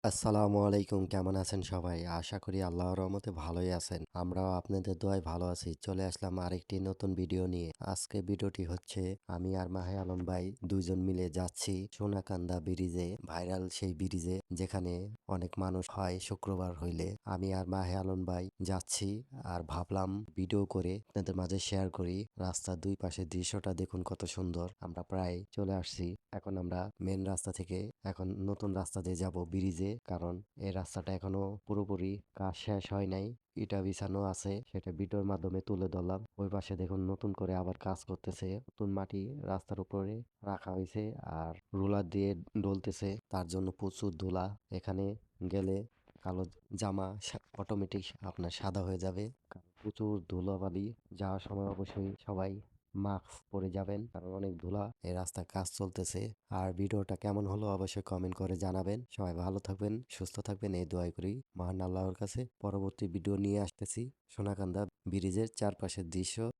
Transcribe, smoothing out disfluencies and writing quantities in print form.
আসসালামু আলাইকুম। কেমন আছেন সবাই? আশা করি আল্লাহর রহমতে ভালোই আছেন। আমরাও আপনাদের দোয়ায় ভালো আছি। চলে আসলাম আরেকটি নতুন ভিডিও নিয়ে। আজকে ভিডিওটি হচ্ছে আমি আর মাহে আলম ভাই ২ জন মিলে যাচ্ছি সোনাকান্দা ব্রিজে, ভাইরাল সেই ব্রিজে যেখানে অনেক মানুষ হয় শুক্রবার হইলে। আমি আর মাহে আলম ভাই যাচ্ছি আর ভাবলাম ভিডিও করে আপনাদের মাঝে শেয়ার করি। রাস্তার দুই পাশের দৃশ্যটা দেখুন কত সুন্দর। আমরা প্রায় চলে আসছি। এখন আমরা মেন রাস্তা থেকে এখন নতুন রাস্তা দিয়ে যাব ব্রিজে, কারণ এই রাস্তাটা এখনো পুরোপুরি কাজ শেষ হয় নাই। ইটা বিছানো আছে, সেটা ভিডিওর মাধ্যমে তুলে ধরলাম। ওই পাশে দেখুন নতুন করে আবার কাজ করতেছে, নতুন মাটি রাস্তার উপরে রাখা হয়েছে আর রোলার দিয়ে ডলতেছে, তার জন্য প্রচুর ধুলা। এখানে গেলে কালো জামা অটোমেটিক আপনার সাদা হয়ে যাবে, কারণ প্রচুর ধুলাবালি। যাওয়ার সময় অবশ্যই সবাই মাস্ক পরে যাবেন, কারণ অনেক ধুলা। এই রাস্তায় কাজ চলতেছে। আর ভিডিওটা কেমন হলো অবশ্যই কমেন্ট করে জানাবেন। সবাই ভালো থাকবেন, সুস্থ থাকবেন, এই দোয়াই করি মহান আল্লাহর কাছে। পরবর্তী ভিডিও নিয়ে আসতেছি সোনাকান্দা ব্রিজের চারপাশের দৃশ্য।